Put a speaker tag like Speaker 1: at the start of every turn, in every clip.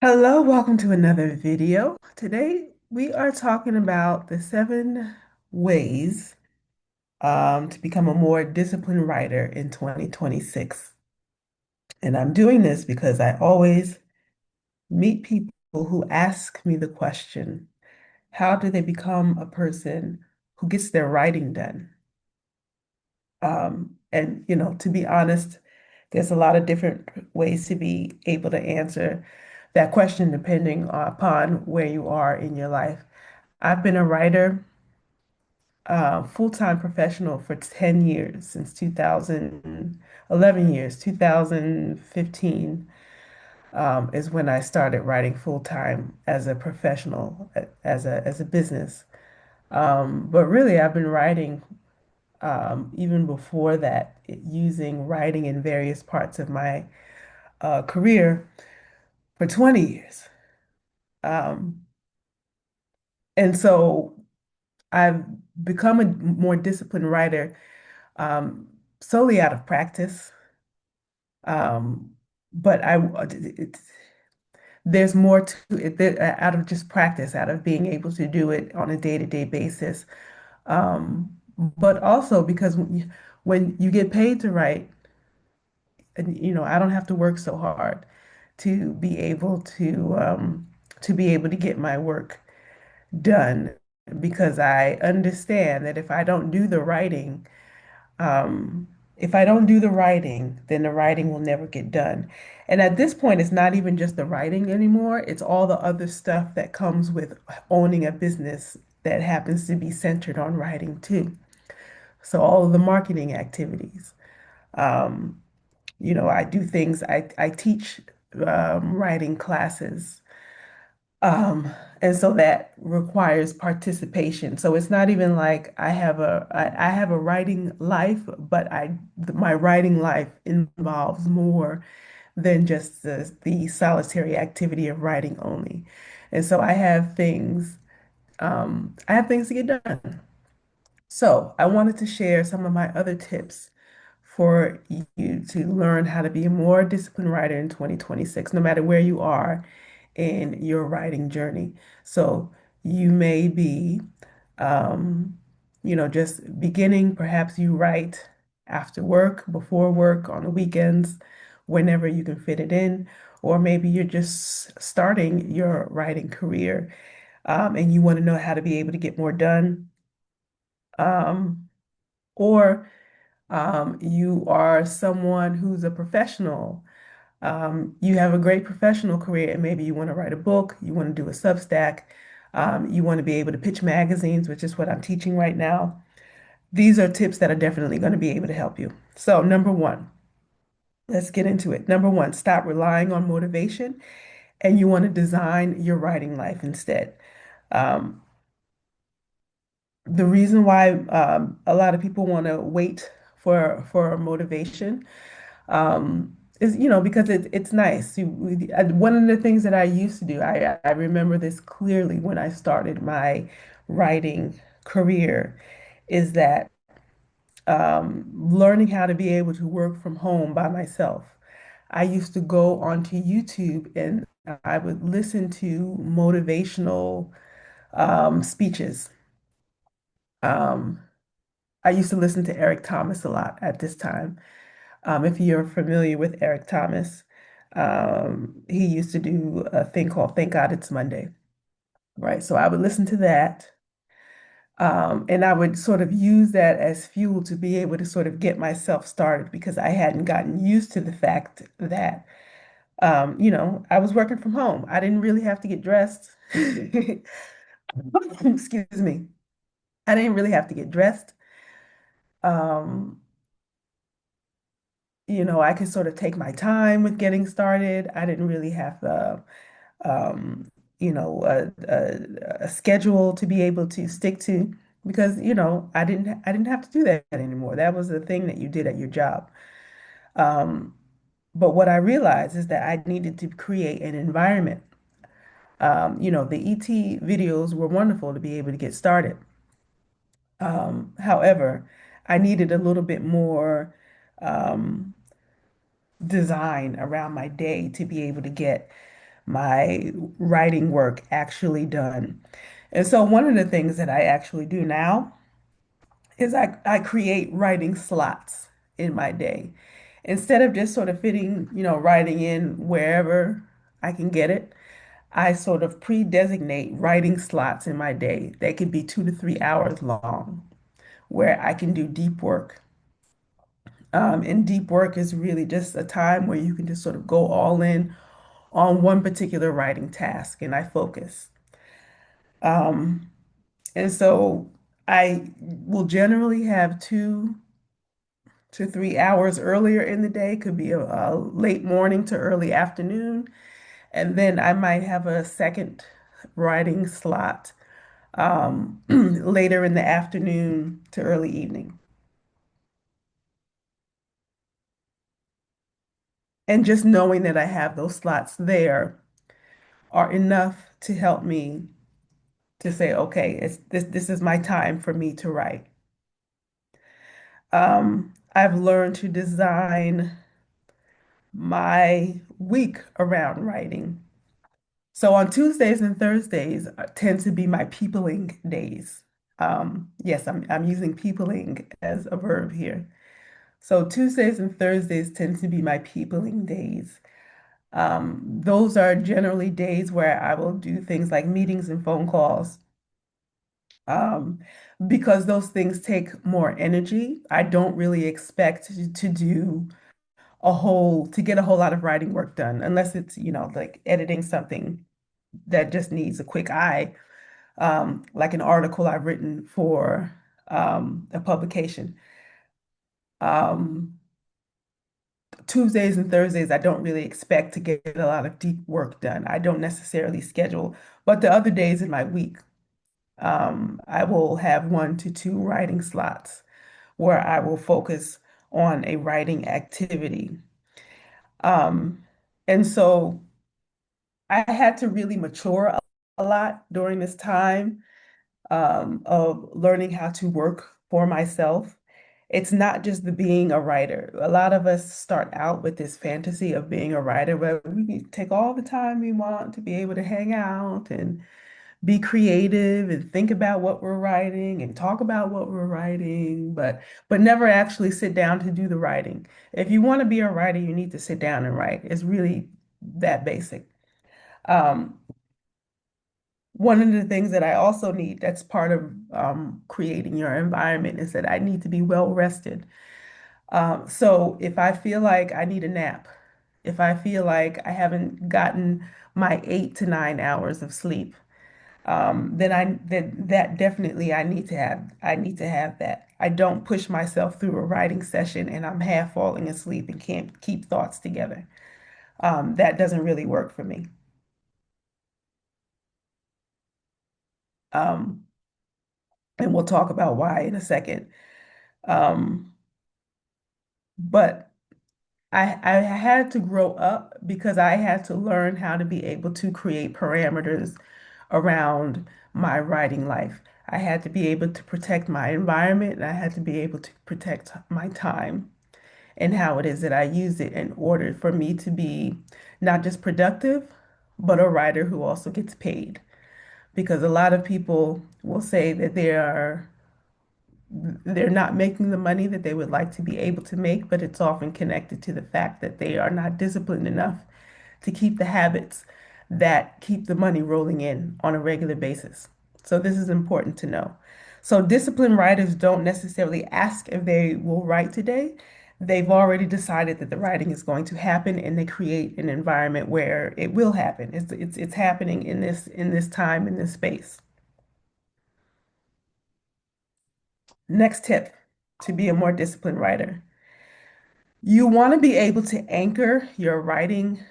Speaker 1: Hello, welcome to another video. Today we are talking about the 7 ways to become a more disciplined writer in 2026. And I'm doing this because I always meet people who ask me the question, how do they become a person who gets their writing done? To be honest, there's a lot of different ways to be able to answer that question depending upon where you are in your life. I've been a writer, full-time professional for 10 years, since 2011 years. 2015 is when I started writing full-time as a professional, as a business. But really, I've been writing even before that, using writing in various parts of my career for 20 years. Um, and so I've become a more disciplined writer um, solely out of practice. Um, but there's more to it out of just practice, out of being able to do it on a day-to-day basis. But also because when you get paid to write, and I don't have to work so hard to be able to get my work done, because I understand that um, if I don't do the writing, then the writing will never get done. And at this point, it's not even just the writing anymore, it's all the other stuff that comes with owning a business that happens to be centered on writing too. So all of the marketing activities. Um, I do things, I teach writing classes. And so that requires participation. So it's not even like I have a writing life, but my writing life involves more than just the solitary activity of writing only. And so I have things to get done. So I wanted to share some of my other tips for you to learn how to be a more disciplined writer in 2026, no matter where you are in your writing journey. So you may be, um, just beginning. Perhaps you write after work, before work, on the weekends, whenever you can fit it in. Or maybe you're just starting your writing career, and you want to know how to be able to get more done. Um, or you are someone who's a professional. You have a great professional career, and maybe you want to write a book, you want to do a Substack, you want to be able to pitch magazines, which is what I'm teaching right now. These are tips that are definitely going to be able to help you. So, number one, let's get into it. Number one, stop relying on motivation, and you want to design your writing life instead. Um, the reason why a lot of people want to wait for motivation is because it's nice. One of the things that I used to do, I remember this clearly when I started my writing career, is that learning how to be able to work from home by myself. I used to go onto YouTube and I would listen to motivational speeches. Um, I used to listen to Eric Thomas a lot at this time. If you're familiar with Eric Thomas, he used to do a thing called Thank God It's Monday, right? So I would listen to that, and I would sort of use that as fuel to be able to sort of get myself started, because I hadn't gotten used to the fact that, I was working from home. I didn't really have to get dressed. Excuse me. I didn't really have to get dressed. Um, I could sort of take my time with getting started. I didn't really have um, a schedule to be able to stick to, because, I didn't have to do that anymore. That was the thing that you did at your job. Um, but what I realized is that I needed to create an environment. The ET videos were wonderful to be able to get started. However, I needed a little bit more um, design around my day to be able to get my writing work actually done. And so one of the things that I actually do now is I create writing slots in my day. Instead of just sort of fitting, writing in wherever I can get it, I sort of pre-designate writing slots in my day. They could be 2 to 3 hours long, where I can do deep work. And deep work is really just a time where you can just sort of go all in on one particular writing task, and I focus. Um, and so I will generally have 2 to 3 hours earlier in the day, could be a late morning to early afternoon. And then I might have a second writing slot later in the afternoon to early evening. And just knowing that I have those slots there are enough to help me to say, okay, this is my time for me to write. I've learned to design my week around writing. So on Tuesdays and Thursdays tend to be my peopling days. Yes, I'm using peopling as a verb here. So Tuesdays and Thursdays tend to be my peopling days. Those are generally days where I will do things like meetings and phone calls. Um, because those things take more energy. I don't really expect to do to get a whole lot of writing work done, unless it's, like editing something that just needs a quick eye, like an article I've written for a publication. Um, Tuesdays and Thursdays, I don't really expect to get a lot of deep work done. I don't necessarily schedule, but the other days in my week, I will have 1 to 2 writing slots where I will focus on a writing activity. Um, and so I had to really mature a lot during this time of learning how to work for myself. It's not just the being a writer. A lot of us start out with this fantasy of being a writer where we can take all the time we want to be able to hang out and be creative and think about what we're writing and talk about what we're writing, but never actually sit down to do the writing. If you want to be a writer, you need to sit down and write. It's really that basic. Um, One of the things that I also need that's part of creating your environment is that I need to be well rested. So if I feel like I need a nap, if I feel like I haven't gotten my 8 to 9 hours of sleep, then that definitely I need to have that. I don't push myself through a writing session and I'm half falling asleep and can't keep thoughts together. That doesn't really work for me. Um, and we'll talk about why in a second. Um, but I had to grow up because I had to learn how to be able to create parameters around my writing life. I had to be able to protect my environment and I had to be able to protect my time and how it is that I use it in order for me to be not just productive, but a writer who also gets paid. Because a lot of people will say that they're not making the money that they would like to be able to make, but it's often connected to the fact that they are not disciplined enough to keep the habits that keep the money rolling in on a regular basis. So this is important to know. So disciplined writers don't necessarily ask if they will write today. They've already decided that the writing is going to happen and they create an environment where it will happen. It's happening in this time, in this space. Next tip to be a more disciplined writer. You want to be able to anchor your writing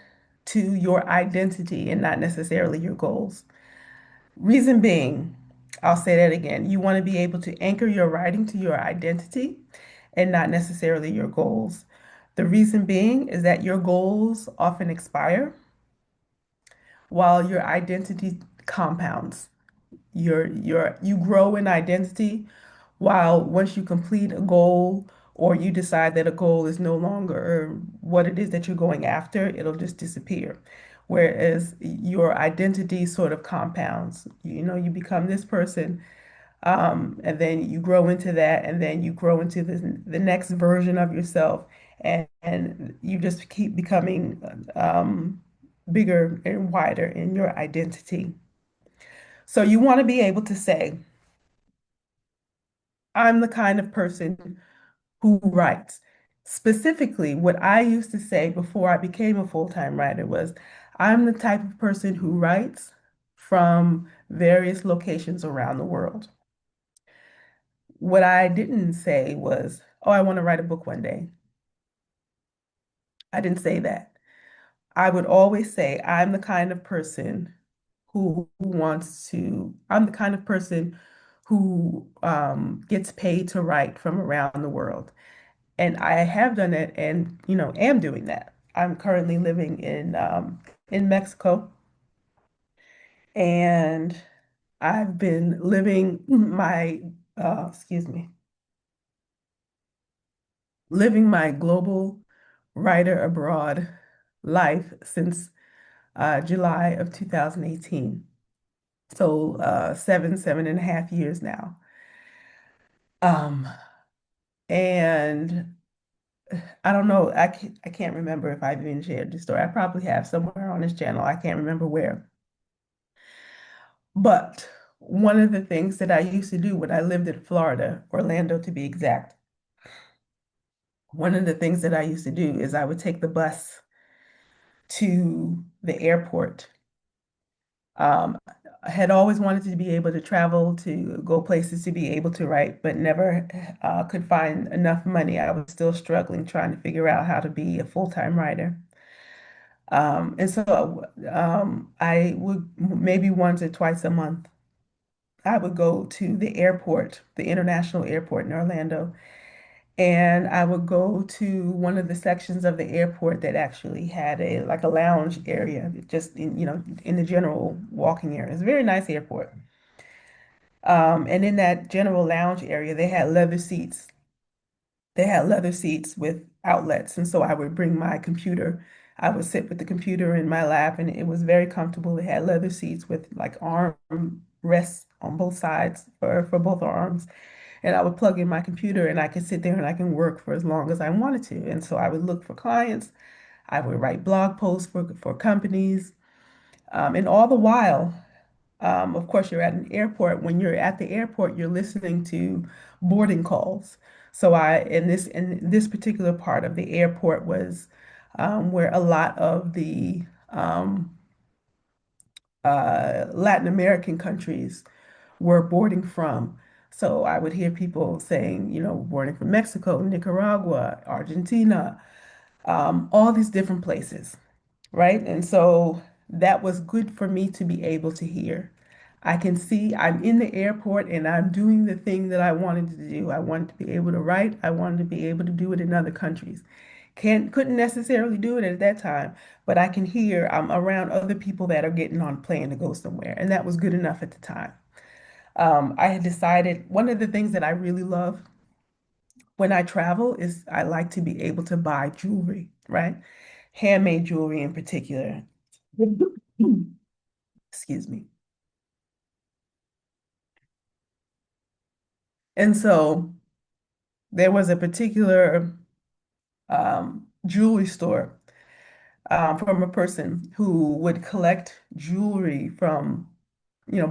Speaker 1: to your identity and not necessarily your goals. Reason being, I'll say that again. You want to be able to anchor your writing to your identity and not necessarily your goals. The reason being is that your goals often expire while your identity compounds. You grow in identity while once you complete a goal or you decide that a goal is no longer what it is that you're going after, it'll just disappear. whereas your identity sort of compounds. You know, you become this person, and then you grow into that, and then you grow into the next version of yourself, and you just keep becoming bigger and wider in your identity. So you want to be able to say, I'm the kind of person who writes. Specifically, what I used to say before I became a full-time writer was, I'm the type of person who writes from various locations around the world. What I didn't say was, oh, I want to write a book one day. I didn't say that. I would always say, I'm the kind of person I'm the kind of person who gets paid to write from around the world. And I have done it and, am doing that. I'm currently living in Mexico, and I've been excuse me, living my global writer abroad life since July of 2018. So 7.5 years now. Um, and I don't know, I can't remember if I've even shared this story. I probably have somewhere on this channel. I can't remember where. But one of the things that I used to do when I lived in Florida, Orlando to be exact, one of the things that I used to do is I would take the bus to the airport. I had always wanted to be able to travel, to go places, to be able to write, but never could find enough money. I was still struggling trying to figure out how to be a full-time writer. I would maybe once or twice a month, I would go to the airport, the international airport in Orlando, and I would go to one of the sections of the airport that actually had a lounge area, just in the general walking area. It's a very nice airport. And in that general lounge area, they had leather seats. They had leather seats with outlets, and so I would bring my computer. I would sit with the computer in my lap, and it was very comfortable. It had leather seats with like arm rests on both sides for both arms. And I would plug in my computer and I could sit there and I can work for as long as I wanted to. And so I would look for clients. I would write blog posts for companies. And all the while, of course, you're at an airport. When you're at the airport, you're listening to boarding calls. So in this particular part of the airport was where a lot of the Latin American countries were boarding from. So I would hear people saying, boarding from Mexico, Nicaragua, Argentina, all these different places, right? And so that was good for me to be able to hear. I can see I'm in the airport and I'm doing the thing that I wanted to do. I wanted to be able to write. I wanted to be able to do it in other countries. Couldn't necessarily do it at that time, but I can hear I'm around other people that are getting on a plane to go somewhere, and that was good enough at the time. I had decided one of the things that I really love when I travel is I like to be able to buy jewelry, right? Handmade jewelry in particular. Excuse me. And so there was a particular jewelry store from a person who would collect jewelry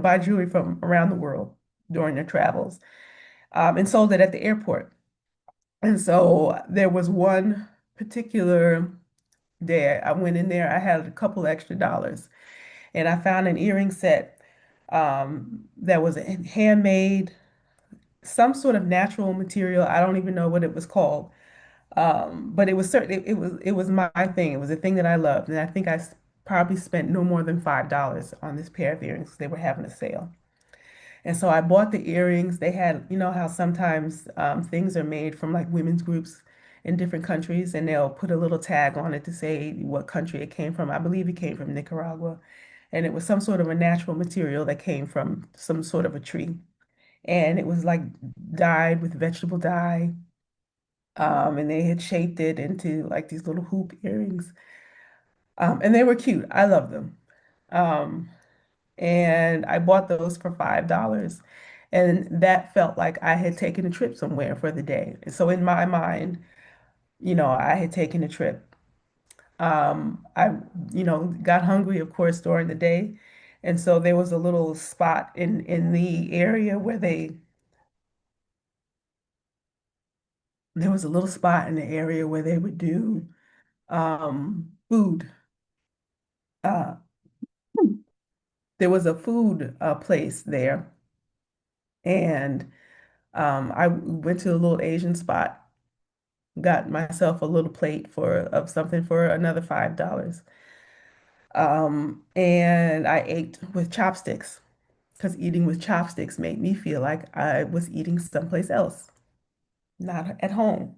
Speaker 1: buy jewelry from around the world during their travels, and sold it at the airport. And so there was one particular day I went in there, I had a couple extra dollars, and I found an earring set that was handmade, some sort of natural material. I don't even know what it was called. But it was certainly it was my thing. It was a thing that I loved, and I think probably spent no more than $5 on this pair of earrings. They were having a sale, and so I bought the earrings. They had, how sometimes things are made from like women's groups in different countries, and they'll put a little tag on it to say what country it came from. I believe it came from Nicaragua, and it was some sort of a natural material that came from some sort of a tree, and it was like dyed with vegetable dye. And they had shaped it into like these little hoop earrings. And they were cute. I love them. Um, and I bought those for $5. And that felt like I had taken a trip somewhere for the day. And so in my mind, I had taken a trip. I, got hungry, of course, during the day. And so there was a little spot in the area where there was a little spot in the area where they would do food. Uh, there was a food place there, and I went to a little Asian spot, got myself a little plate of something for another $5. And I ate with chopsticks because eating with chopsticks made me feel like I was eating someplace else, not at home.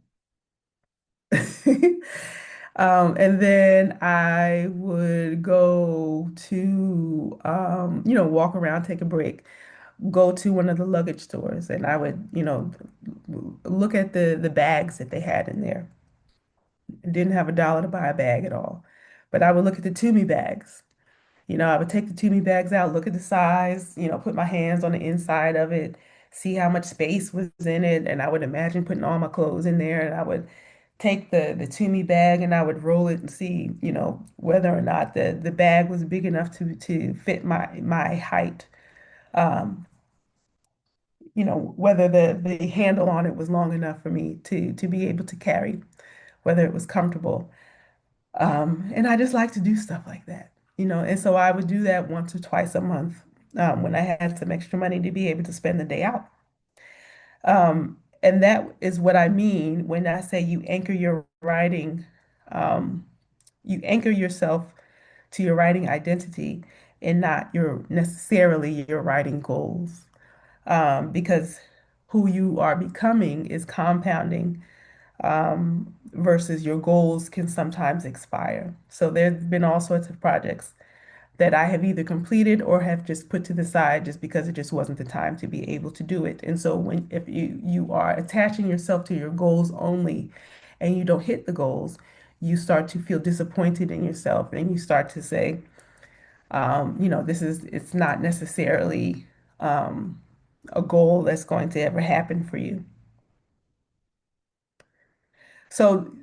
Speaker 1: And then I would go to, walk around, take a break, go to one of the luggage stores, and I would, look at the bags that they had in there. Didn't have a dollar to buy a bag at all, but I would look at the Toomey bags. I would take the Toomey bags out, look at the size, put my hands on the inside of it, see how much space was in it, and I would imagine putting all my clothes in there, and I would take the Toomey bag and I would roll it and see, whether or not the bag was big enough to fit my height. Um, whether the handle on it was long enough for me to be able to carry, whether it was comfortable. And I just like to do stuff like that, and so I would do that once or twice a month when I had some extra money to be able to spend the day out. And that is what I mean when I say you anchor your writing, you anchor yourself to your writing identity and not your necessarily your writing goals. Because who you are becoming is compounding versus your goals can sometimes expire. So there's been all sorts of projects that I have either completed or have just put to the side just because it just wasn't the time to be able to do it. And so if you are attaching yourself to your goals only and you don't hit the goals, you start to feel disappointed in yourself and you start to say, it's not necessarily um, a goal that's going to ever happen for you. So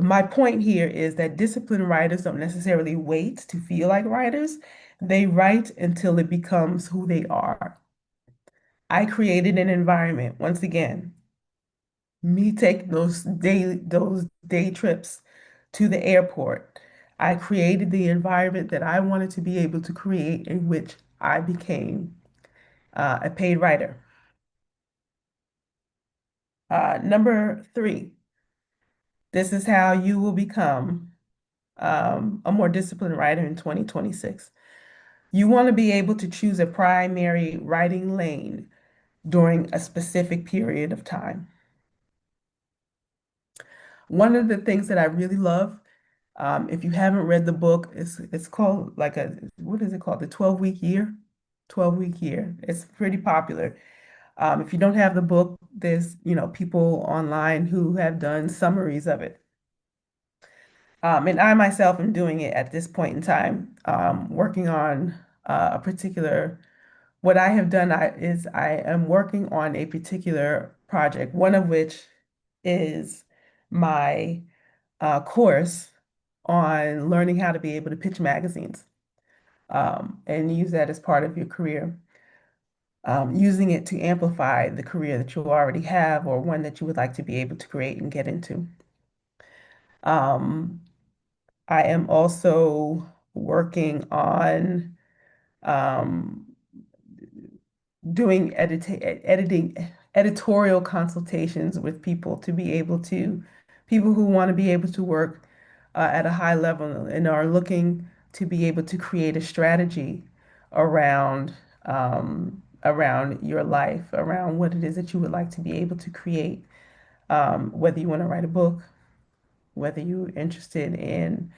Speaker 1: my point here is that disciplined writers don't necessarily wait to feel like writers. They write until it becomes who they are. I created an environment, once again, me taking those day trips to the airport. I created the environment that I wanted to be able to create in which I became a paid writer. Number three, this is how you will become a more disciplined writer in 2026. You want to be able to choose a primary writing lane during a specific period of time. One of the things that I really love, if you haven't read the book, it's called like what is it called? The 12-week year? 12-week year. It's pretty popular. If you don't have the book, there's, people online who have done summaries of it. And I myself am doing it at this point in time, working on a particular what I have done is I am working on a particular project, one of which is my course on learning how to be able to pitch magazines and use that as part of your career, using it to amplify the career that you already have or one that you would like to be able to create and get into. Um, I am also working on um, doing editorial consultations with people to be able to, people who want to be able to work at a high level and are looking to be able to create a strategy around around your life, around what it is that you would like to be able to create, whether you want to write a book, whether you're interested in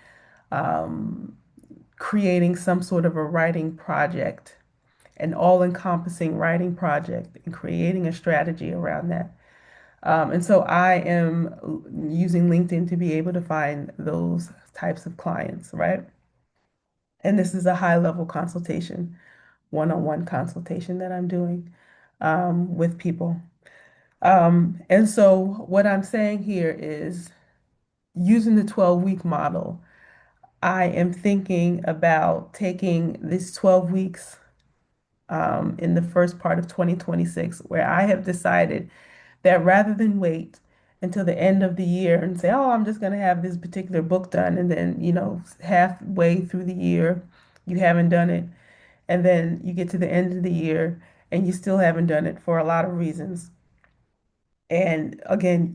Speaker 1: um, creating some sort of a writing project, an all-encompassing writing project, and creating a strategy around that. And so I am using LinkedIn to be able to find those types of clients, right? And this is a high level consultation, one-on-one consultation that I'm doing with people. And so what I'm saying here is using the 12-week model, I am thinking about taking this 12 weeks in the first part of 2026, where I have decided that rather than wait until the end of the year and say, oh, I'm just going to have this particular book done, and then, halfway through the year, you haven't done it, and then you get to the end of the year and you still haven't done it for a lot of reasons. And again,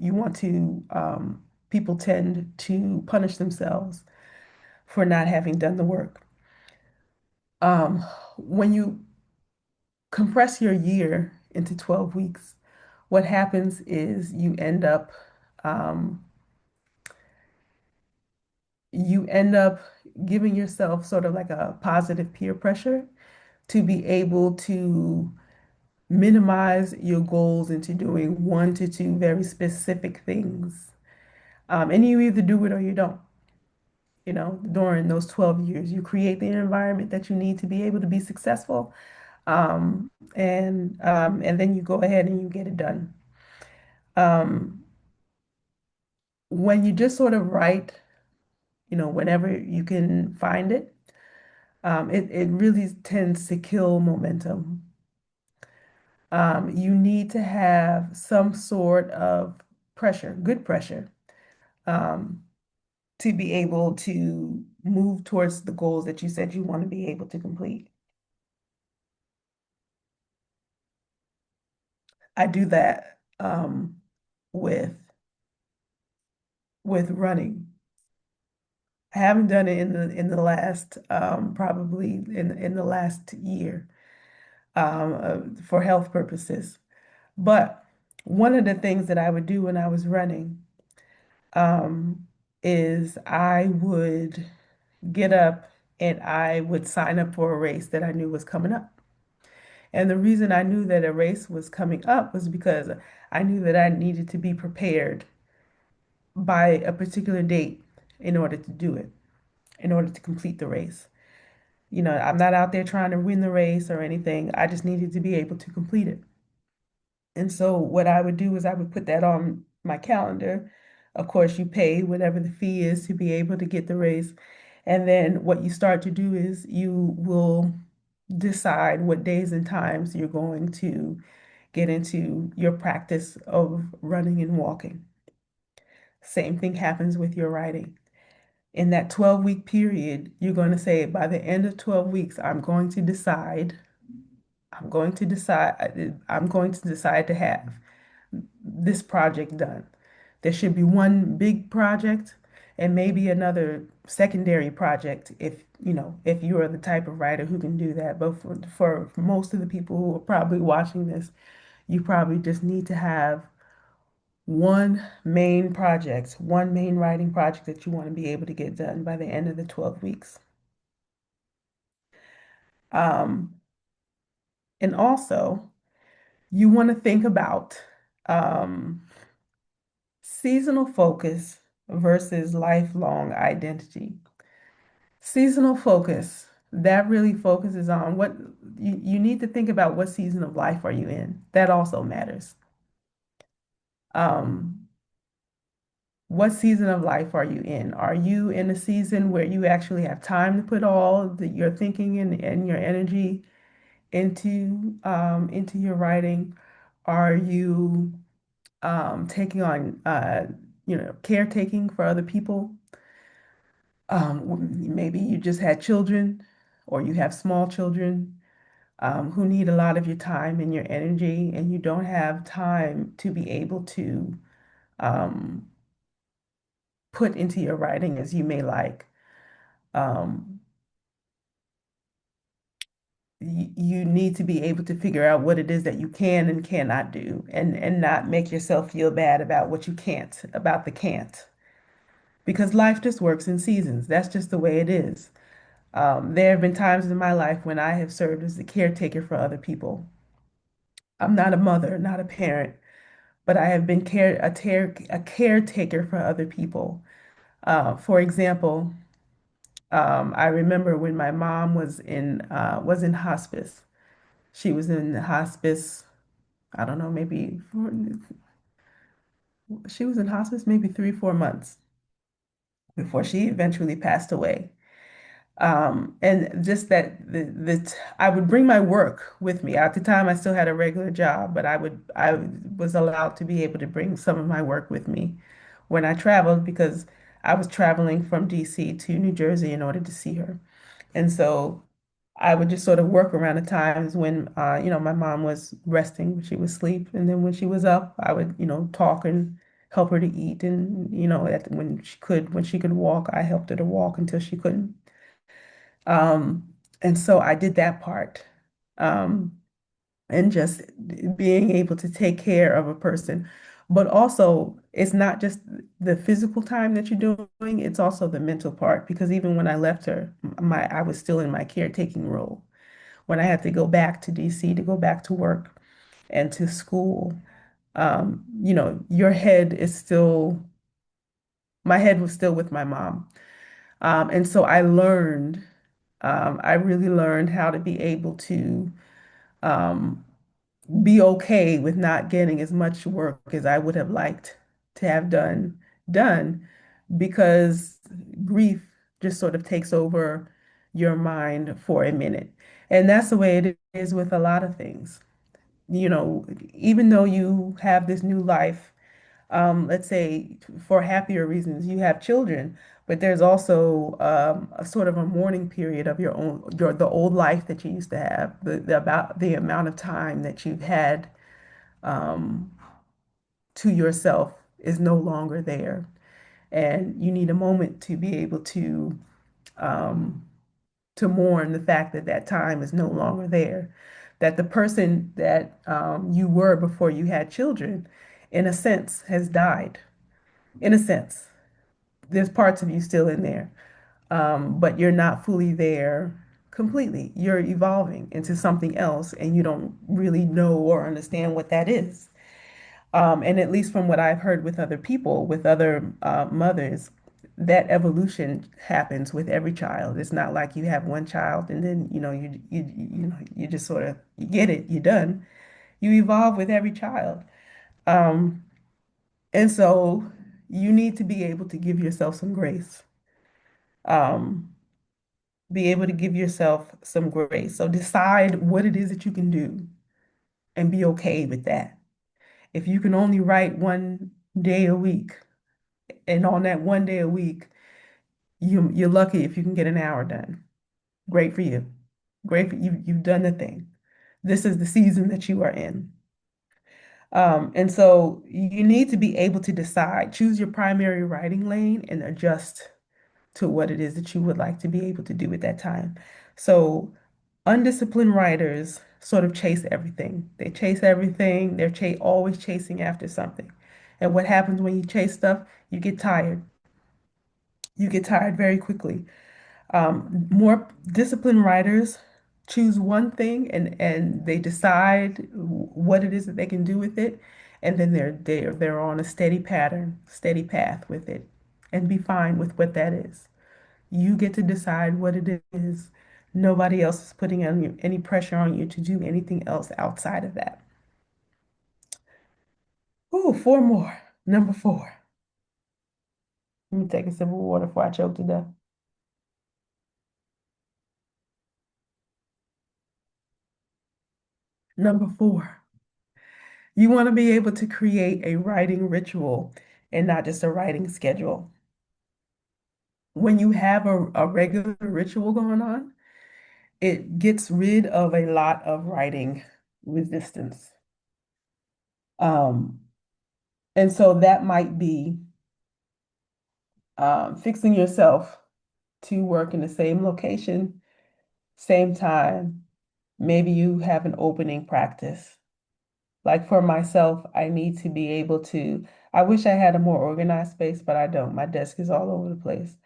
Speaker 1: people tend to punish themselves for not having done the work. When you compress your year into 12 weeks, what happens is um, you end up giving yourself sort of like a positive peer pressure to be able to minimize your goals into doing one to two very specific things. And you either do it or you don't. During those 12 years, you create the environment that you need to be able to be successful. And then you go ahead and you get it done. Um, when you just sort of write, whenever you can find it, it really tends to kill momentum. You need to have some sort of pressure, good pressure, um, to be able to move towards the goals that you said you want to be able to complete. I do that with running. I haven't done it in the last probably in the last year for health purposes. But one of the things that I would do when I was running um, is I would get up and I would sign up for a race that I knew was coming up. And the reason I knew that a race was coming up was because I knew that I needed to be prepared by a particular date in order to do it, in order to complete the race. I'm not out there trying to win the race or anything. I just needed to be able to complete it. And so what I would do is I would put that on my calendar. Of course, you pay whatever the fee is to be able to get the race. And then what you start to do is you will decide what days and times you're going to get into your practice of running and walking. Same thing happens with your writing. In that 12-week period, you're going to say, by the end of 12 weeks, I'm going to decide to have this project done. There should be one big project and maybe another secondary project if you are the type of writer who can do that. But for most of the people who are probably watching this, you probably just need to have one main writing project that you want to be able to get done by the end of the 12 weeks. Um, and also, you want to think about um, seasonal focus versus lifelong identity. Seasonal focus, that really focuses on what you need to think about what season of life are you in. That also matters. Um, what season of life are you in? Are you in a season where you actually have time to put your thinking and your energy into your writing? Are you taking on caretaking for other people? Maybe you just had children or you have small children who need a lot of your time and your energy, and you don't have time to be able to um, put into your writing as you may like. Um, you need to be able to figure out what it is that you can and cannot do, and not make yourself feel bad about what you can't, about the can't, because life just works in seasons. That's just the way it is. There have been times in my life when I have served as the caretaker for other people. I'm not a mother, not a parent, but I have been a caretaker for other people. For example, I remember when my mom was in hospice. She was in hospice, I don't know, she was in hospice maybe 3, 4 months before she eventually passed away. And just that I would bring my work with me. At the time, I still had a regular job, but I was allowed to be able to bring some of my work with me when I traveled because I was traveling from DC to New Jersey in order to see her. And so I would just sort of work around the times when, my mom was resting, when she was asleep. And then when she was up, I would, talk and help her to eat. And, when she could walk, I helped her to walk until she couldn't. And so I did that part. Um, and just being able to take care of a person. But also, it's not just the physical time that you're doing, it's also the mental part. Because even when I left her, I was still in my caretaking role. When I had to go back to DC to go back to work and to school, your head is still, my head was still with my mom. And so I really learned how to be able to um, be okay with not getting as much work as I would have liked to have done because grief just sort of takes over your mind for a minute. And that's the way it is with a lot of things. Even though you have this new life, let's say for happier reasons, you have children, but there's also a sort of a mourning period of the old life that you used to have, about the amount of time that you've had um, to yourself is no longer there. And you need a moment to be able um, to mourn the fact that that time is no longer there. That the person that you were before you had children, in a sense, has died. In a sense, there's parts of you still in there, but you're not fully there completely. You're evolving into something else, and you don't really know or understand what that is. And at least from what I've heard with other people, with other mothers, that evolution happens with every child. It's not like you have one child and then you just sort of you get it, you're done. You evolve with every child, um, and so you need to be able to give yourself some grace. Um, be able to give yourself some grace. So decide what it is that you can do and be okay with that. If you can only write 1 day a week, and on that 1 day a week, you're lucky if you can get an hour done. Great for you. Great for you. You've done the thing. This is the season that you are in. And so you need to be able to decide, choose your primary writing lane and adjust to what it is that you would like to be able to do at that time. So undisciplined writers sort of chase everything. They chase everything. They're always chasing after something. And what happens when you chase stuff? You get tired. You get tired very quickly. More disciplined writers choose one thing and they decide what it is that they can do with it, and then they're on a steady pattern, steady path with it, and be fine with what that is. You get to decide what it is. Nobody else is putting any pressure on you to do anything else outside of that. Ooh, four more. Number four. Let me take a sip of water before I choke to death. Number four. You want to be able to create a writing ritual and not just a writing schedule. When you have a regular ritual going on, it gets rid of a lot of writing resistance. Um, and so that might be fixing yourself to work in the same location, same time. Maybe you have an opening practice. Like for myself, I need to be able to, I wish I had a more organized space, but I don't. My desk is all over the place.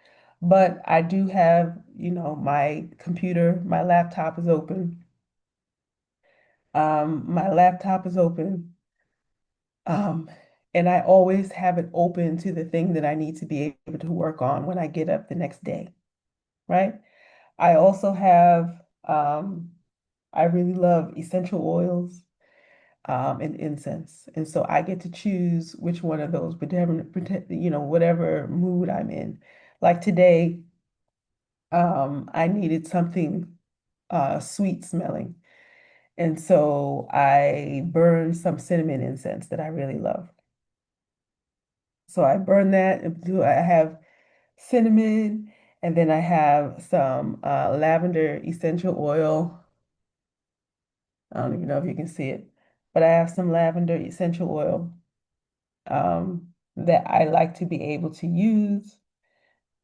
Speaker 1: But I do have, my computer, my laptop is open. My laptop is open. Um, and I always have it open to the thing that I need to be able to work on when I get up the next day, right? I also have, I really love essential oils and incense. And so I get to choose which one of those, whatever mood I'm in. Like today, I needed something sweet smelling. And so I burned some cinnamon incense that I really love. So I burn that and I have cinnamon, and then I have some lavender essential oil. I don't even know if you can see it, but I have some lavender essential oil that I like to be able to use.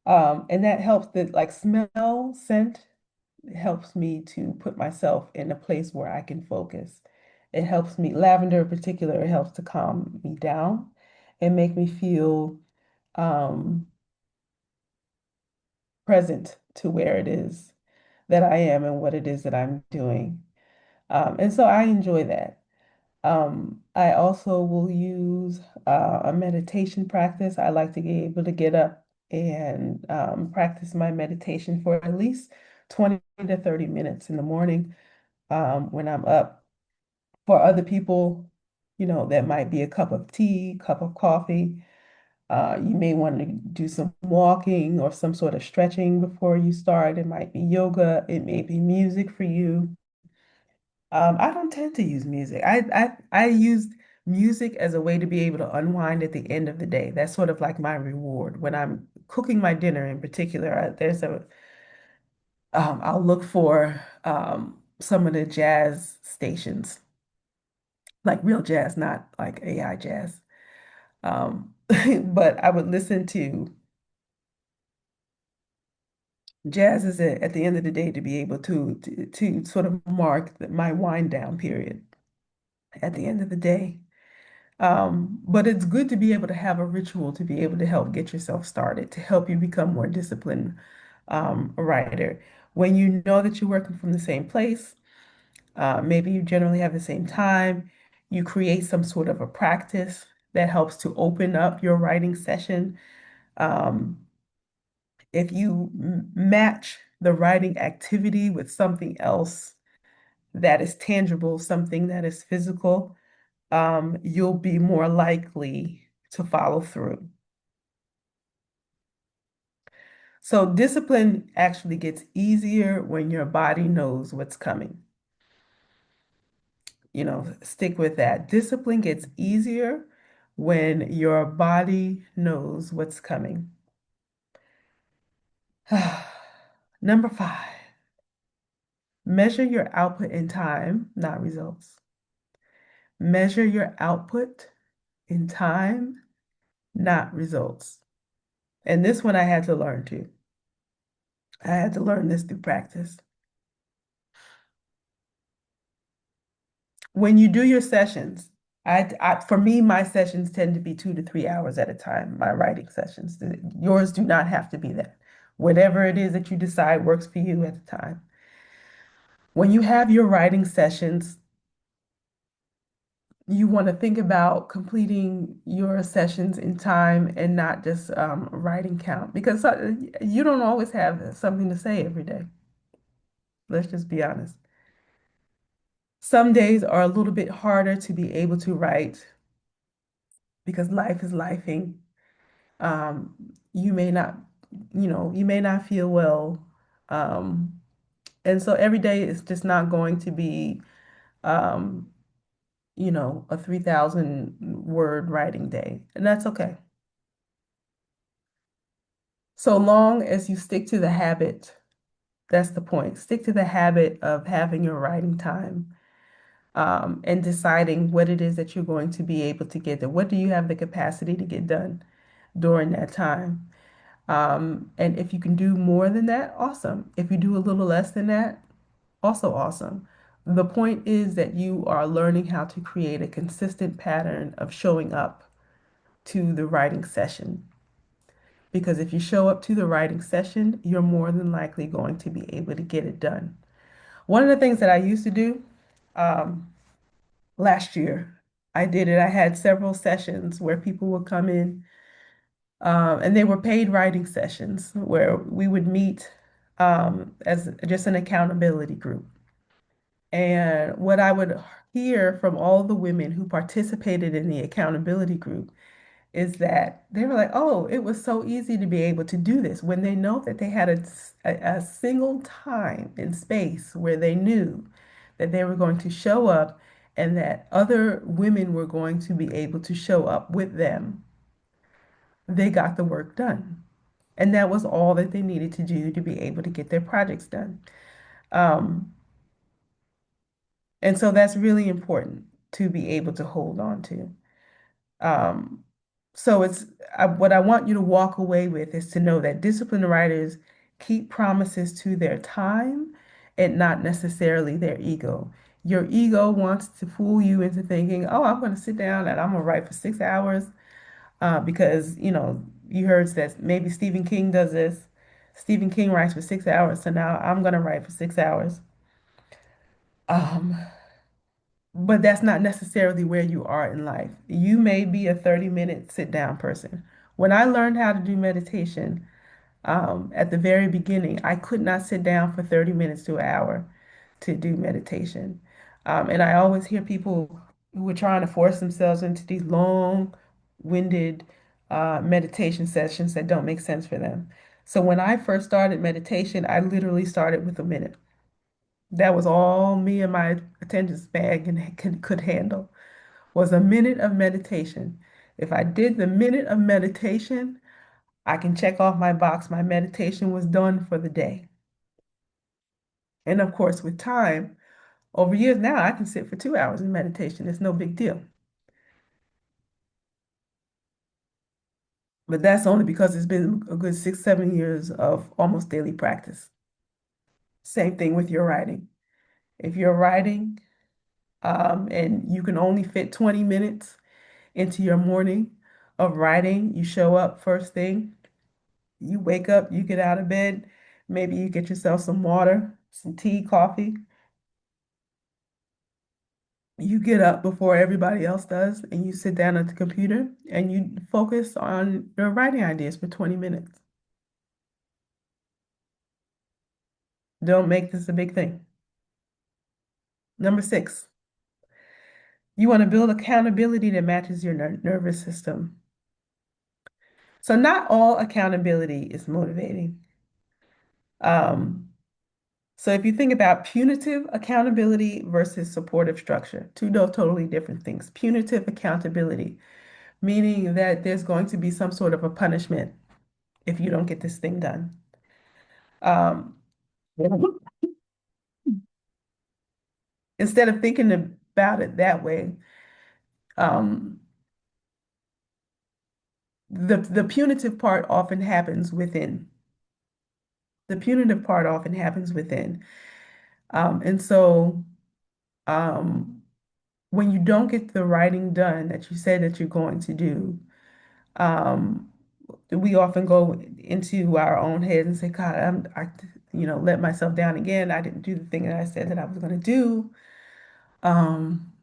Speaker 1: And that helps the like smell, scent, it helps me to put myself in a place where I can focus. It helps me, lavender in particular, it helps to calm me down and make me feel um, present to where it is that I am and what it is that I'm doing. And so I enjoy that. I also will use a meditation practice. I like to be able to get up and practice my meditation for at least 20 to 30 minutes in the morning when I'm up. For other people, that might be a cup of tea, cup of coffee. You may want to do some walking or some sort of stretching before you start. It might be yoga, it may be music for you. I don't tend to use music. I use music as a way to be able to unwind at the end of the day. That's sort of like my reward. When I'm cooking my dinner in particular, I'll look for some of the jazz stations, like real jazz, not like AI jazz. But I would listen to jazz is at the end of the day to be able to sort of mark my wind down period at the end of the day. But it's good to be able to have a ritual to be able to help get yourself started, to help you become more disciplined writer. When you know that you're working from the same place, maybe you generally have the same time, you create some sort of a practice that helps to open up your writing session. Um, if you match the writing activity with something else that is tangible, something that is physical, you'll be more likely to follow through. So discipline actually gets easier when your body knows what's coming. Stick with that. Discipline gets easier when your body knows what's coming. Number 5, measure your output in time, not results. Measure your output in time, not results. And this one I had to learn too. I had to learn this through practice. When you do your sessions, for me, my sessions tend to be 2 to 3 hours at a time, my writing sessions. Yours do not have to be that. Whatever it is that you decide works for you at the time. When you have your writing sessions, you want to think about completing your sessions in time and not just writing count because you don't always have something to say every day. Let's just be honest. Some days are a little bit harder to be able to write because life is lifing. Um, you may not, you may not feel well. Um, and so every day is just not going to be, um, a 3,000 word writing day. And that's okay. So long as you stick to the habit, that's the point. Stick to the habit of having your writing time and deciding what it is that you're going to be able to get done. What do you have the capacity to get done during that time? And if you can do more than that, awesome. If you do a little less than that, also awesome. The point is that you are learning how to create a consistent pattern of showing up to the writing session. Because if you show up to the writing session, you're more than likely going to be able to get it done. One of the things that I used to do um, last year, I did it. I had several sessions where people would come in, and they were paid writing sessions where we would meet as just an accountability group. And what I would hear from all the women who participated in the accountability group is that they were like, oh, it was so easy to be able to do this when they know that they had a single time in space where they knew that they were going to show up and that other women were going to be able to show up with them. They got the work done. And that was all that they needed to do to be able to get their projects done. Um, and so that's really important to be able to hold on to. Um, so what I want you to walk away with is to know that disciplined writers keep promises to their time and not necessarily their ego. Your ego wants to fool you into thinking, oh, I'm going to sit down and I'm going to write for 6 hours because, you heard that maybe Stephen King does this. Stephen King writes for 6 hours, so now I'm going to write for 6 hours. Um, But that's not necessarily where you are in life. You may be a 30-minute sit down person. When I learned how to do meditation, at the very beginning, I could not sit down for 30 minutes to an hour to do meditation. And I always hear people who are trying to force themselves into these long-winded meditation sessions that don't make sense for them. So when I first started meditation, I literally started with a minute. That was all me and my attention span could handle was a minute of meditation. If I did the minute of meditation, I can check off my box. My meditation was done for the day. And of course, with time, over years now, I can sit for 2 hours in meditation. It's no big deal. But that's only because it's been a good 6, 7 years of almost daily practice. Same thing with your writing. If you're writing, and you can only fit 20 minutes into your morning of writing. You show up first thing, you wake up, you get out of bed, maybe you get yourself some water, some tea, coffee. You get up before everybody else does, and you sit down at the computer and you focus on your writing ideas for 20 minutes. Don't make this a big thing. Number 6, you want to build accountability that matches your nervous system. So not all accountability is motivating. Um, So if you think about punitive accountability versus supportive structure, two totally different things. Punitive accountability, meaning that there's going to be some sort of a punishment if you don't get this thing done. Um, Instead of thinking about it that way, um, the punitive part often happens within. The punitive part often happens within. And so um, when you don't get the writing done that you said that you're going to do, um, we often go into our own head and say, God, let myself down again. I didn't do the thing that I said that I was going to do. Um,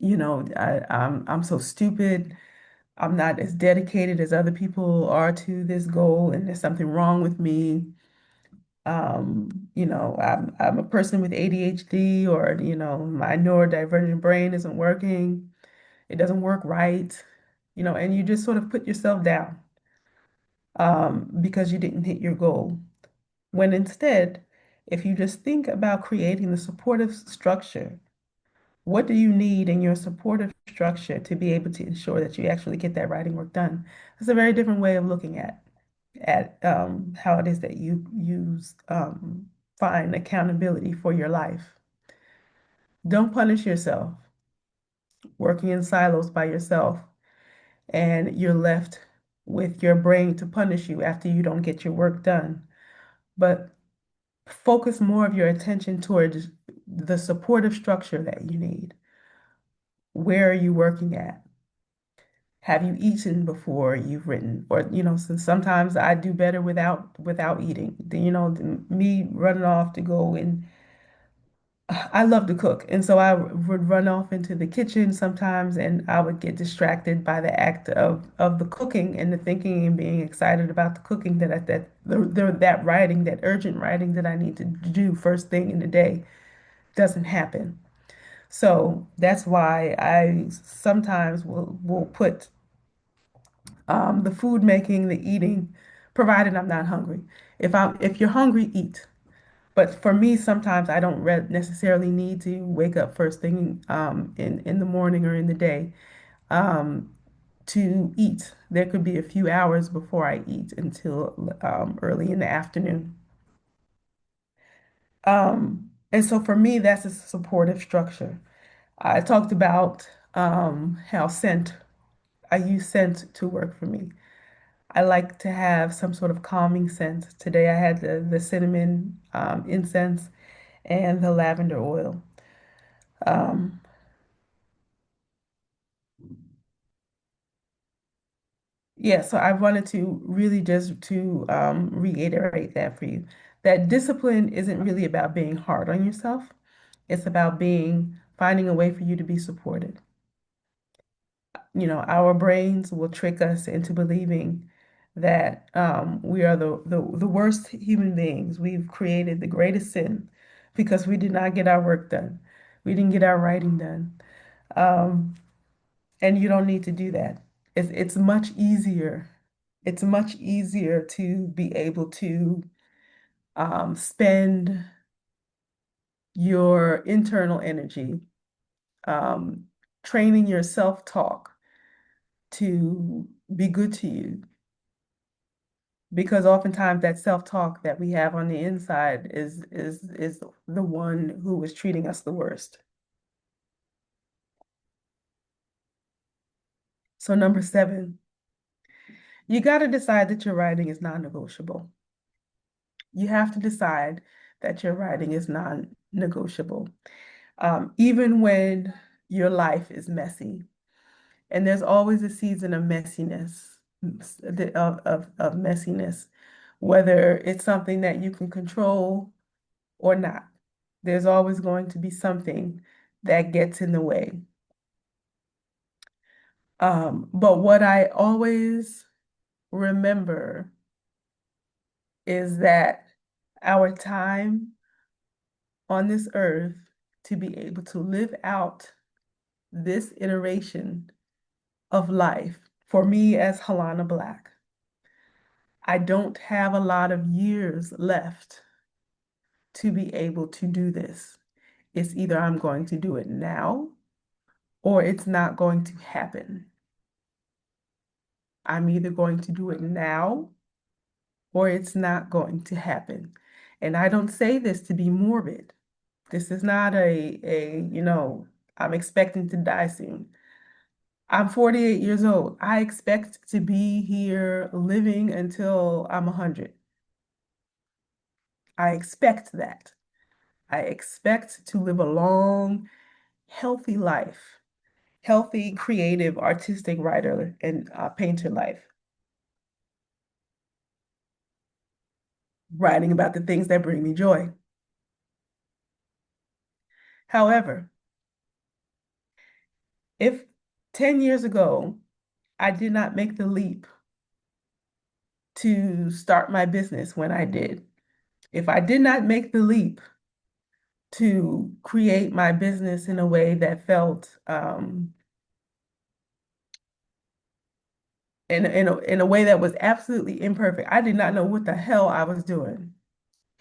Speaker 1: I'm so stupid. I'm not as dedicated as other people are to this goal, and there's something wrong with me. I'm a person with ADHD, or my neurodivergent brain isn't working. It doesn't work right. And you just sort of put yourself down because you didn't hit your goal. When instead, if you just think about creating the supportive structure, what do you need in your supportive structure to be able to ensure that you actually get that writing work done? It's a very different way of looking at how it is that you use find accountability for your life. Don't punish yourself working in silos by yourself, and you're left with your brain to punish you after you don't get your work done. But focus more of your attention towards the supportive structure that you need. Where are you working at? Have you eaten before you've written? Or, so sometimes I do better without eating. Me running off to go and I love to cook, and so I would run off into the kitchen sometimes, and I would get distracted by the act of the cooking and the thinking and being excited about the cooking that writing, that urgent writing that I need to do first thing in the day doesn't happen. So that's why I sometimes will put the food making, the eating, provided I'm not hungry. If you're hungry, eat. But for me, sometimes I don't necessarily need to wake up first thing in the morning or in the day um, to eat. There could be a few hours before I eat until early in the afternoon. And so for me, that's a supportive structure. I talked about how I use scent to work for me. I like to have some sort of calming scent. Today I had the cinnamon incense and the lavender oil. Um, yeah, so I wanted to really just to reiterate that for you. That discipline isn't really about being hard on yourself. It's about finding a way for you to be supported. You know, our brains will trick us into believing that we are the worst human beings. We've created the greatest sin because we did not get our work done. We didn't get our writing done. Um, and you don't need to do that. It's much easier. It's much easier to be able to spend your internal energy um, training your self-talk to be good to you. Because oftentimes that self-talk that we have on the inside is the one who is treating us the worst. So number 7, you got to decide that your writing is non-negotiable. You have to decide that your writing is non-negotiable. Even when your life is messy, and there's always a season of messiness, of messiness, whether it's something that you can control or not. There's always going to be something that gets in the way. But what I always remember is that our time on this earth to be able to live out this iteration of life for me as Halana Black, I don't have a lot of years left to be able to do this. It's either I'm going to do it now or it's not going to happen. I'm either going to do it now or it's not going to happen. And I don't say this to be morbid. This is not I'm expecting to die soon. I'm 48 years old. I expect to be here living until I'm 100. I expect that. I expect to live a long, healthy life, healthy, creative, artistic writer and painter life, writing about the things that bring me joy. However, if 10 years ago I did not make the leap to start my business when I did, if I did not make the leap to create my business in a way that felt in a way that was absolutely imperfect, I did not know what the hell I was doing.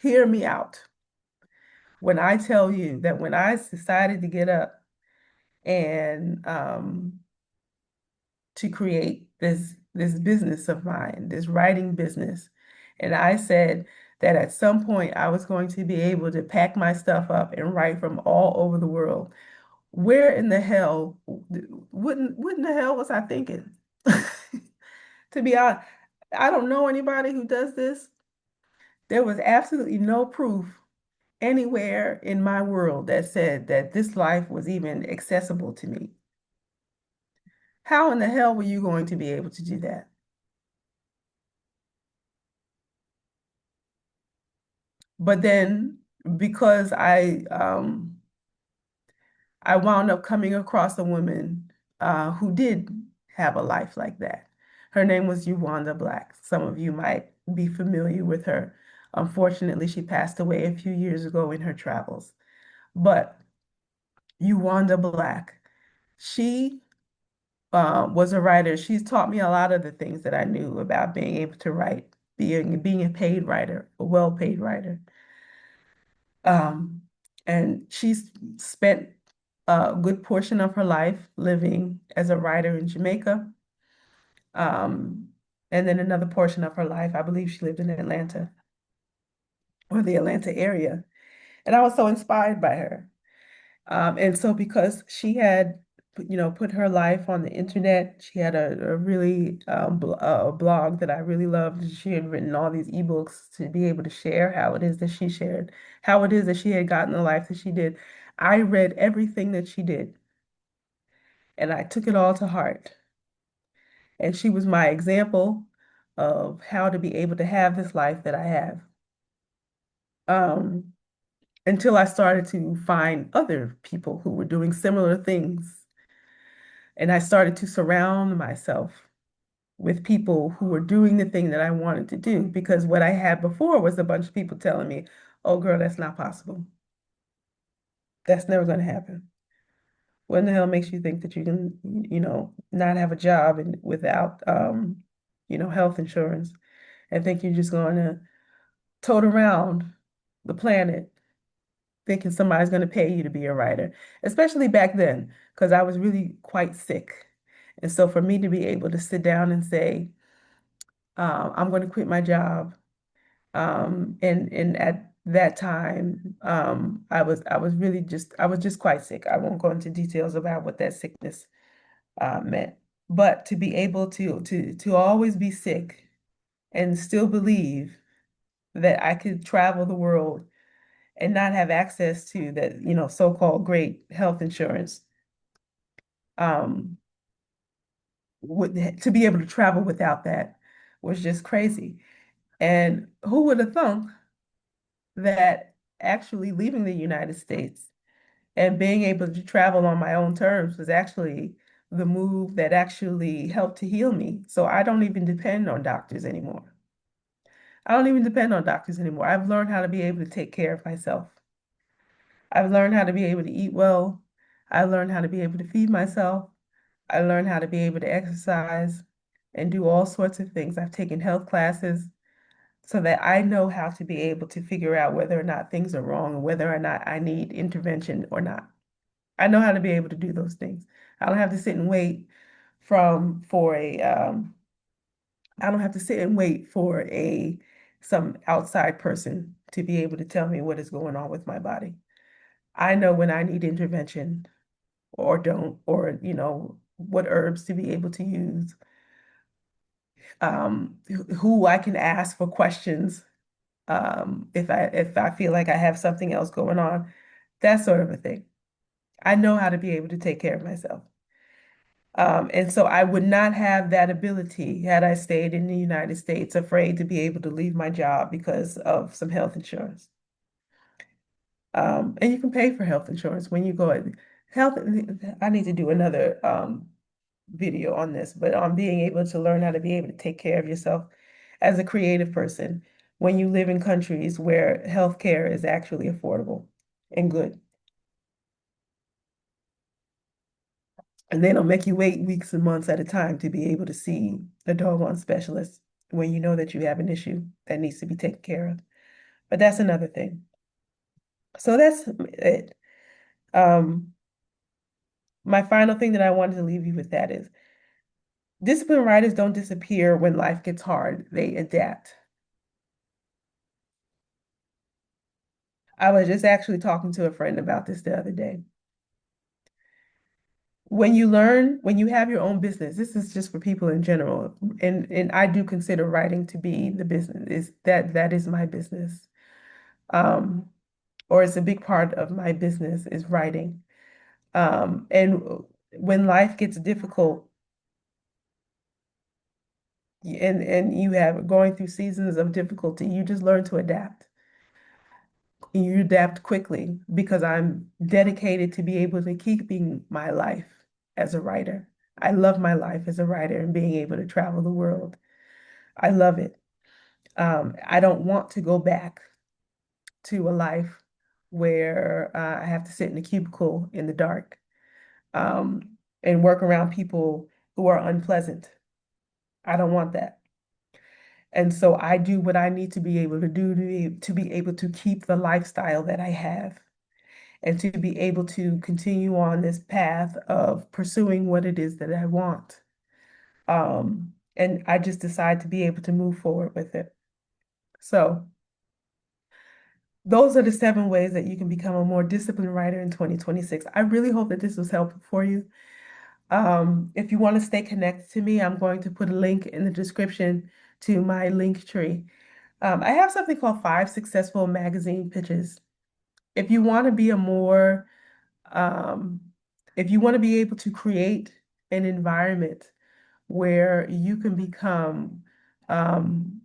Speaker 1: Hear me out. When I tell you that when I decided to get up and to create this business of mine, this writing business. And I said that at some point I was going to be able to pack my stuff up and write from all over the world. Where in the hell, what in the hell was I thinking? To be honest, I don't know anybody who does this. There was absolutely no proof anywhere in my world that said that this life was even accessible to me. How in the hell were you going to be able to do that? But then because I I wound up coming across a woman who did have a life like that. Her name was Uwanda Black. Some of you might be familiar with her. Unfortunately, she passed away a few years ago in her travels. But Uwanda Black, she was a writer. She's taught me a lot of the things that I knew about being able to write, being a paid writer, a well-paid writer. Um, and she's spent a good portion of her life living as a writer in Jamaica. Um, and then another portion of her life, I believe she lived in Atlanta or the Atlanta area. And I was so inspired by her. And so because she had, put her life on the internet, she had a really a blog that I really loved. She had written all these ebooks to be able to share how it is that she shared, how it is that she had gotten the life that she did. I read everything that she did, and I took it all to heart. And she was my example of how to be able to have this life that I have. Um, until I started to find other people who were doing similar things. And I started to surround myself with people who were doing the thing that I wanted to do. Because what I had before was a bunch of people telling me, oh, girl, that's not possible. That's never going to happen. What in the hell makes you think that you can, not have a job and without, health insurance and think you're just going to tote around the planet thinking somebody's going to pay you to be a writer, especially back then, because I was really quite sick. And so for me to be able to sit down and say, I'm going to quit my job. And at that time, I was just quite sick. I won't go into details about what that sickness meant, but to be able to always be sick and still believe that I could travel the world and not have access to that, so-called great health insurance, um, to be able to travel without that was just crazy. And who would have thunk that actually leaving the United States and being able to travel on my own terms was actually the move that actually helped to heal me. So I don't even depend on doctors anymore. I don't even depend on doctors anymore. I've learned how to be able to take care of myself. I've learned how to be able to eat well. I learned how to be able to feed myself. I learned how to be able to exercise and do all sorts of things. I've taken health classes so that I know how to be able to figure out whether or not things are wrong and whether or not I need intervention or not. I know how to be able to do those things. I don't have to sit and wait from for a I don't have to sit and wait for a some outside person to be able to tell me what is going on with my body. I know when I need intervention or don't, or what herbs to be able to use, who I can ask for questions, if I feel like I have something else going on, that sort of a thing. I know how to be able to take care of myself. And so I would not have that ability had I stayed in the United States, afraid to be able to leave my job because of some health insurance. And you can pay for health insurance when you go. Health, I need to do another video on this, but on being able to learn how to be able to take care of yourself as a creative person when you live in countries where healthcare is actually affordable and good. And they don't make you wait weeks and months at a time to be able to see a doggone specialist when you know that you have an issue that needs to be taken care of. But that's another thing. So that's it. Um, my final thing that I wanted to leave you with that is disciplined writers don't disappear when life gets hard. They adapt. I was just actually talking to a friend about this the other day. When you have your own business, this is just for people in general, and I do consider writing to be the business, is that is my business. Um, or it's a big part of my business is writing. And when life gets difficult and you have going through seasons of difficulty, you just learn to adapt. You adapt quickly because I'm dedicated to be able to keeping my life as a writer. I love my life as a writer and being able to travel the world. I love it. I don't want to go back to a life where I have to sit in a cubicle in the dark and work around people who are unpleasant. I don't want that. And so I do what I need to be able to do to be able to keep the lifestyle that I have and to be able to continue on this path of pursuing what it is that I want. And I just decide to be able to move forward with it. So those are the 7 ways that you can become a more disciplined writer in 2026. I really hope that this was helpful for you. If you want to stay connected to me, I'm going to put a link in the description to my link tree. I have something called 5 Successful Magazine Pitches. If you want to be a more, um, if you want to be able to create an environment where you can become um,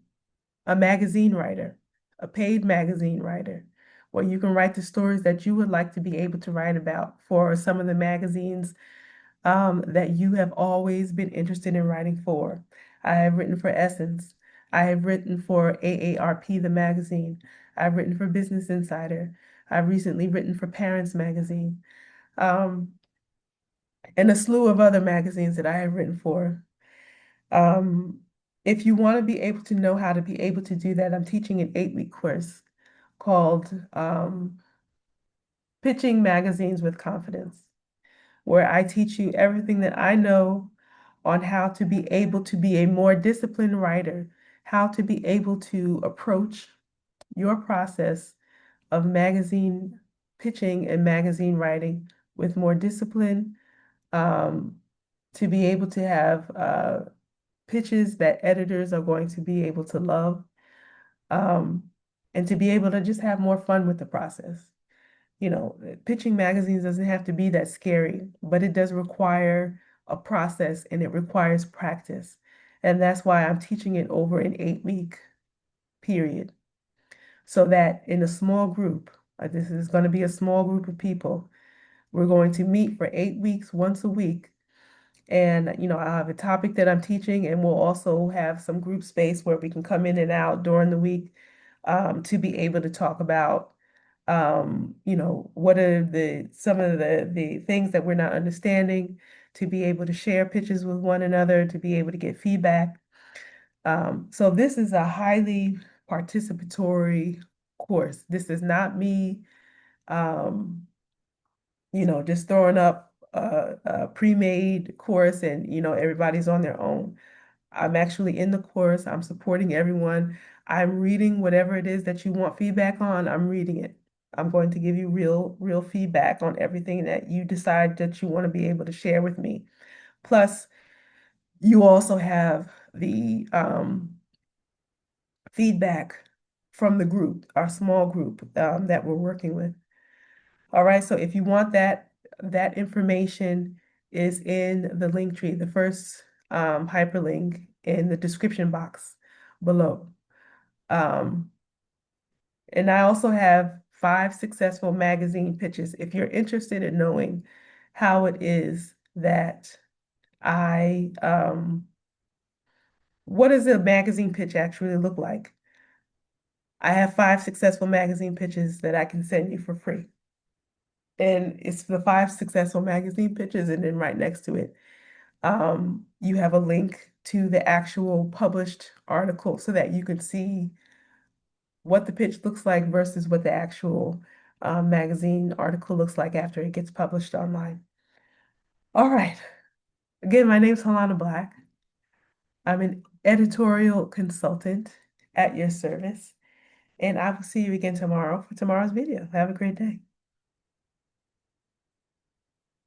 Speaker 1: a magazine writer, a paid magazine writer, where you can write the stories that you would like to be able to write about for some of the magazines that you have always been interested in writing for. I have written for Essence. I have written for AARP, the magazine. I've written for Business Insider. I've recently written for Parents Magazine, um, and a slew of other magazines that I have written for. Um, if you want to be able to know how to be able to do that, I'm teaching an 8-week course called Pitching Magazines with Confidence, where I teach you everything that I know on how to be able to be a more disciplined writer, how to be able to approach your process of magazine pitching and magazine writing with more discipline, um, to be able to have pitches that editors are going to be able to love, um, and to be able to just have more fun with the process. Pitching magazines doesn't have to be that scary, but it does require a process and it requires practice. And that's why I'm teaching it over an 8-week period so that in a small group, this is going to be a small group of people, we're going to meet for 8 weeks, once a week. And, I have a topic that I'm teaching, and we'll also have some group space where we can come in and out during the week to be able to talk about what are some of the things that we're not understanding, to be able to share pitches with one another, to be able to get feedback. So this is a highly participatory course. This is not me, um, just throwing up a pre-made course and, everybody's on their own. I'm actually in the course. I'm supporting everyone. I'm reading whatever it is that you want feedback on. I'm reading it. I'm going to give you real feedback on everything that you decide that you want to be able to share with me. Plus, you also have the feedback from the group, our small group that we're working with. All right, so if you want that information is in the link tree, the first hyperlink in the description box below. Um, and I also have 5 successful magazine pitches. If you're interested in knowing how it is that what does a magazine pitch actually look like? I have 5 successful magazine pitches that I can send you for free. And it's the 5 successful magazine pitches, and then right next to it, you have a link to the actual published article so that you can see what the pitch looks like versus what the actual magazine article looks like after it gets published online. All right. Again, my name is Helena Black. I'm an editorial consultant at your service, and I will see you again tomorrow for tomorrow's video. Have a great day.